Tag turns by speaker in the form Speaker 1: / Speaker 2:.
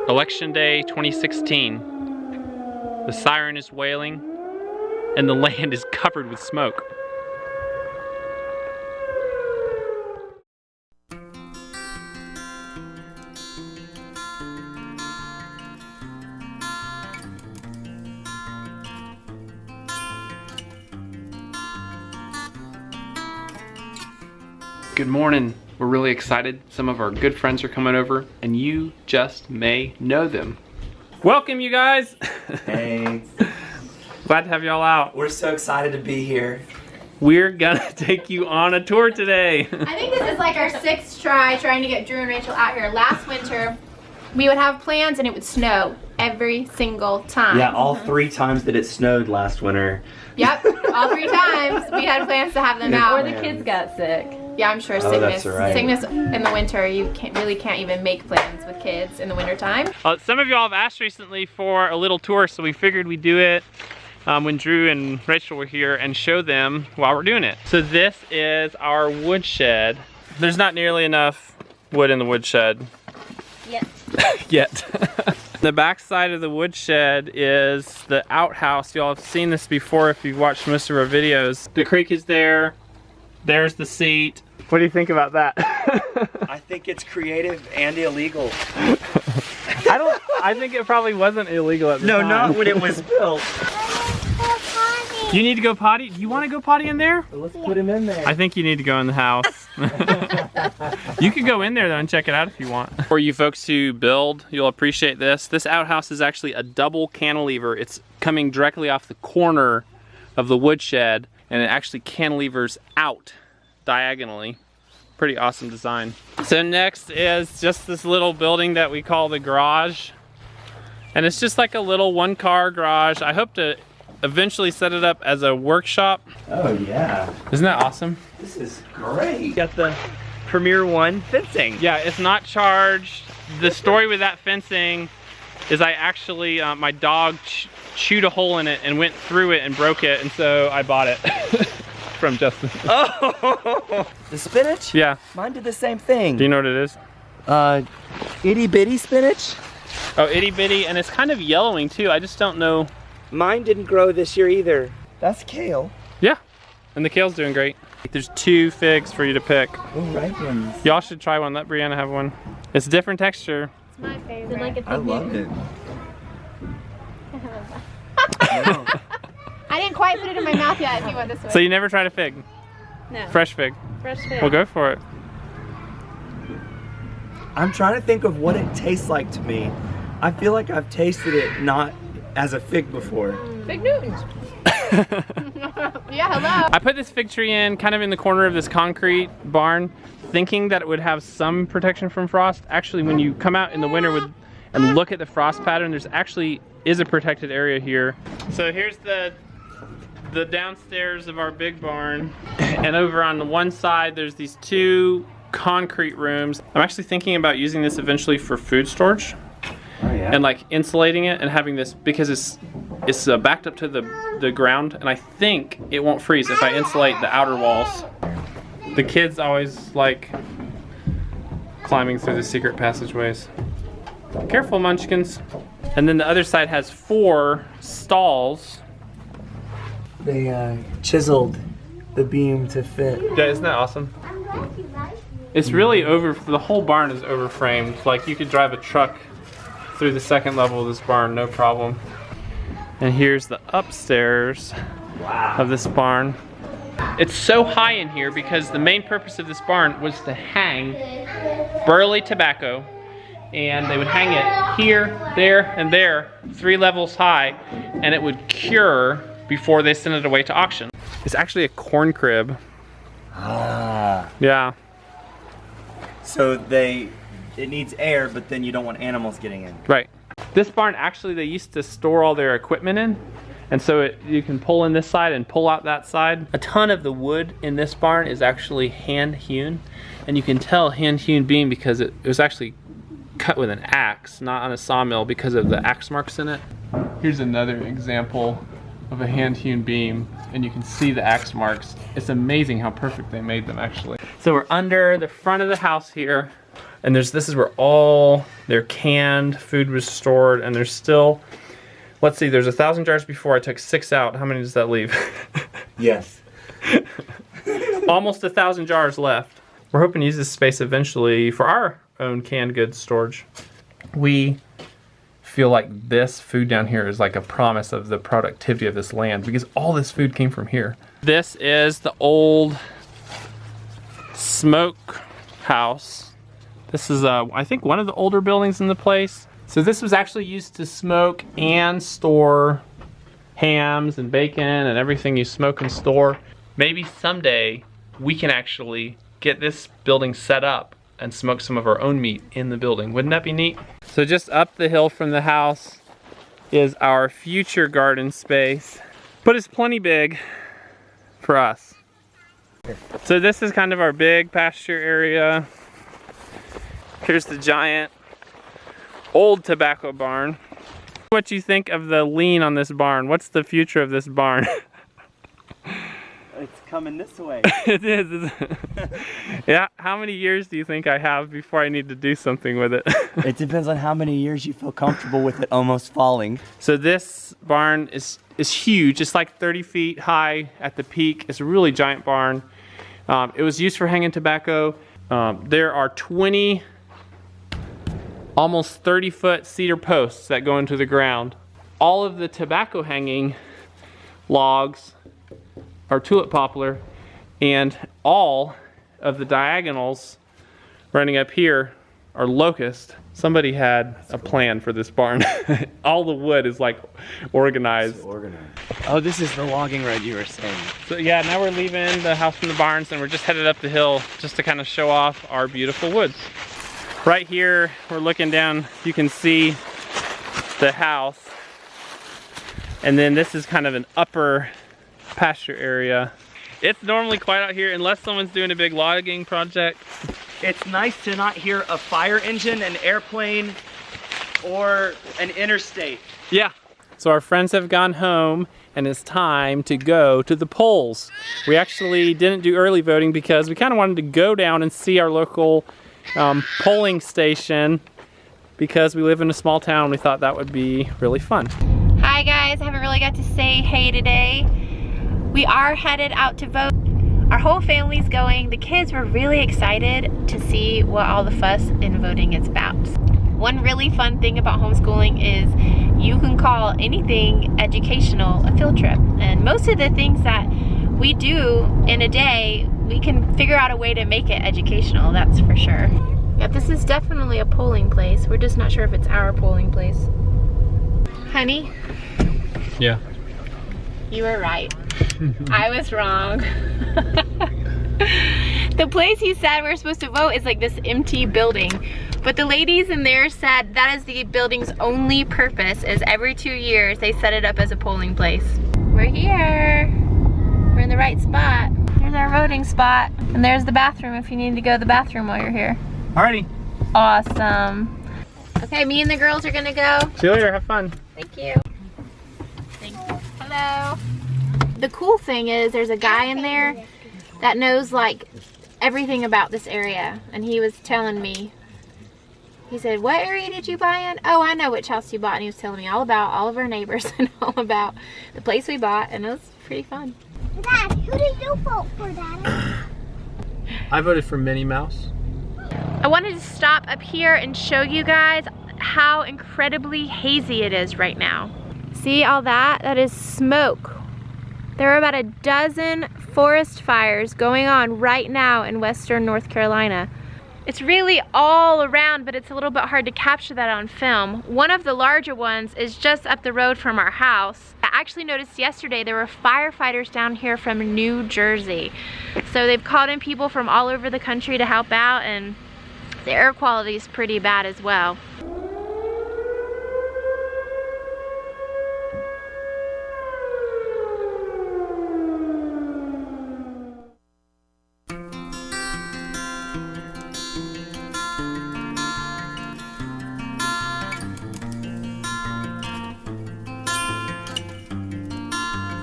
Speaker 1: Election Day 2016. The siren is wailing and the land is covered with smoke. Good morning. We're really excited. Some of our good friends are coming over and you just may know them. Welcome, you guys.
Speaker 2: Hey.
Speaker 1: Glad to have y'all out.
Speaker 2: We're so excited to be here.
Speaker 1: We're gonna take you on a tour today.
Speaker 3: I think this is like our 6th try trying to get Drew and Rachel out here. Last winter, we would have plans and it would snow every single time.
Speaker 2: Yeah, all 3 times that it snowed last winter.
Speaker 3: Yep, all 3 times we had plans to have them out.
Speaker 4: Or the kids got sick.
Speaker 3: Yeah, I'm sure
Speaker 2: Oh,
Speaker 3: sickness.
Speaker 2: that's right.
Speaker 3: Sickness in the winter, you can't even make plans with kids in the winter time.
Speaker 1: Some of y'all have asked recently for a little tour, so we figured we'd do it when Drew and Rachel were here and show them while we're doing it. So this is our woodshed. There's not nearly enough wood in the woodshed.
Speaker 4: Yet.
Speaker 1: Yet. The back side of the woodshed is the outhouse. Y'all have seen this before if you've watched most of our videos. The creek is there. There's the seat. What do you think about that?
Speaker 2: I think it's creative and illegal.
Speaker 1: I think it probably wasn't illegal at the time.
Speaker 2: No, not when it was built.
Speaker 1: You need to go potty? Do you want to go potty in there?
Speaker 2: Let's put him in there.
Speaker 1: I think you need to go in the house. You could go in there though and check it out if you want. For you folks who build, you'll appreciate this. This outhouse is actually a double cantilever. It's coming directly off the corner of the woodshed and it actually cantilevers out diagonally. Pretty awesome design. So next is just this little building that we call the garage. And it's just like a little 1-car garage. I hope to eventually set it up as a workshop.
Speaker 2: Oh yeah.
Speaker 1: Isn't that awesome?
Speaker 2: This is great. Got the Premier One fencing.
Speaker 1: Yeah, it's not charged. The story with that fencing is I actually, my dog chewed a hole in it and went through it and broke it, and so I bought it from Justin.
Speaker 2: Oh, the spinach?
Speaker 1: Yeah.
Speaker 2: Mine did the same thing.
Speaker 1: Do you know what it is?
Speaker 2: Itty bitty spinach?
Speaker 1: Oh, itty bitty, and it's kind of yellowing too. I just don't know.
Speaker 2: Mine didn't grow this year either. That's kale.
Speaker 1: Yeah, and the kale's doing great. There's 2 figs for you to pick.
Speaker 2: Oh, ripe ones.
Speaker 1: Y'all should try one. Let Brianna have one. It's a different texture.
Speaker 3: It's my favorite.
Speaker 4: Like a
Speaker 2: I love it.
Speaker 3: I didn't quite put it in my mouth yet if you want this way.
Speaker 1: So you never tried a fig?
Speaker 4: No.
Speaker 1: Fresh fig.
Speaker 4: Fresh fish.
Speaker 1: Well, go for it.
Speaker 2: I'm trying to think of what it tastes like to me. I feel like I've tasted it not as a fig before.
Speaker 4: Big Newtons.
Speaker 3: Yeah, hello.
Speaker 1: I put this fig tree in kind of in the corner of this concrete barn, thinking that it would have some protection from frost. Actually, when you come out in the winter and look at the frost pattern, there's actually is a protected area here. So here's the downstairs of our big barn, and over on the one side there's these 2 concrete rooms. I'm actually thinking about using this eventually for food storage.
Speaker 2: Oh yeah.
Speaker 1: And like insulating it and having this, because it's backed up to the ground, and I think it won't freeze if I insulate the outer walls. The kids always like climbing through the secret passageways. Careful, munchkins. And then the other side has 4 stalls.
Speaker 2: They chiseled the beam to fit.
Speaker 1: Yeah, isn't that awesome? It's really the whole barn is overframed. Like you could drive a truck through the 2nd level of this barn, no problem. And here's the upstairs of this barn. It's so high in here because the main purpose of this barn was to hang burley tobacco, and they would hang it here, there, and there, 3 levels high, and it would cure before they sent it away to auction. It's actually a corn crib.
Speaker 2: Ah.
Speaker 1: Yeah.
Speaker 2: So it needs air, but then you don't want animals getting in.
Speaker 1: Right. This barn, actually, they used to store all their equipment in, and so you can pull in this side and pull out that side. A ton of the wood in this barn is actually hand hewn, and you can tell hand hewn beam because it was actually cut with an axe, not on a sawmill, because of the axe marks in it. Here's another example of a hand-hewn beam, and you can see the axe marks. It's amazing how perfect they made them, actually. So we're under the front of the house here, and this is where all their canned food was stored, and there's still, let's see, there's 1,000 jars before. I took 6 out. How many does that leave?
Speaker 2: Yes.
Speaker 1: Almost 1,000 jars left. We're hoping to use this space eventually for our own canned goods storage. We feel like this food down here is like a promise of the productivity of this land because all this food came from here. This is the old smoke house. This is, I think, one of the older buildings in the place. So this was actually used to smoke and store hams and bacon and everything you smoke and store. Maybe someday we can actually get this building set up and smoke some of our own meat in the building. Wouldn't that be neat? So just up the hill from the house is our future garden space, but it's plenty big for us. So this is kind of our big pasture area. Here's the giant old tobacco barn. What you think of the lean on this barn? What's the future of this barn?
Speaker 2: It's coming this way.
Speaker 1: It is. Yeah, how many years do you think I have before I need to do something with it?
Speaker 2: It depends on how many years you feel comfortable with it almost falling.
Speaker 1: So this barn is huge. It's like 30 feet high at the peak. It's a really giant barn. It was used for hanging tobacco. There are 20, almost 30-foot cedar posts that go into the ground. All of the tobacco hanging logs are tulip poplar, and all of the diagonals running up here are locust. Somebody had a plan for this barn. All the wood is like organized.
Speaker 2: Oh, this is the logging road you were saying.
Speaker 1: So yeah, now we're leaving the house from the barns and we're just headed up the hill just to kind of show off our beautiful woods. Right here, we're looking down, you can see the house. And then this is kind of an upper pasture area. It's normally quiet out here unless someone's doing a big logging project.
Speaker 2: It's nice to not hear a fire engine, an airplane, or an interstate.
Speaker 1: Yeah. So our friends have gone home and it's time to go to the polls. We actually didn't do early voting because we kind of wanted to go down and see our local polling station because we live in a small town. We thought that would be really fun.
Speaker 3: Hi guys, I haven't really got to say hey today. We are headed out to vote. Our whole family's going. The kids were really excited to see what all the fuss in voting is about. One really fun thing about homeschooling is you can call anything educational a field trip. And most of the things that we do in a day, we can figure out a way to make it educational, that's for sure. Yeah, this is definitely a polling place. We're just not sure if it's our polling place. Honey?
Speaker 1: Yeah.
Speaker 3: You were right. I was wrong. The place he said we were supposed to vote is like this empty building. But the ladies in there said that is the building's only purpose, is every 2 years they set it up as a polling place. We're here. We're in the right spot. Here's our voting spot. And there's the bathroom if you need to go to the bathroom while you're here.
Speaker 1: Alrighty.
Speaker 3: Awesome. Okay, me and the girls are gonna go.
Speaker 1: See you later, have fun.
Speaker 3: Thank you. Thanks. Hello. The cool thing is there's a guy in there that knows like everything about this area, and he was telling me, he said, what area did you buy in? Oh, I know which house you bought, and he was telling me all about all of our neighbors and all about the place we bought, and it was pretty fun.
Speaker 5: Dad, who did you vote for, Daddy?
Speaker 1: I voted for Minnie Mouse.
Speaker 3: I wanted to stop up here and show you guys how incredibly hazy it is right now. See all that? That is smoke. There are about a dozen forest fires going on right now in western North Carolina. It's really all around, but it's a little bit hard to capture that on film. One of the larger ones is just up the road from our house. I actually noticed yesterday there were firefighters down here from New Jersey. So they've called in people from all over the country to help out, and the air quality is pretty bad as well.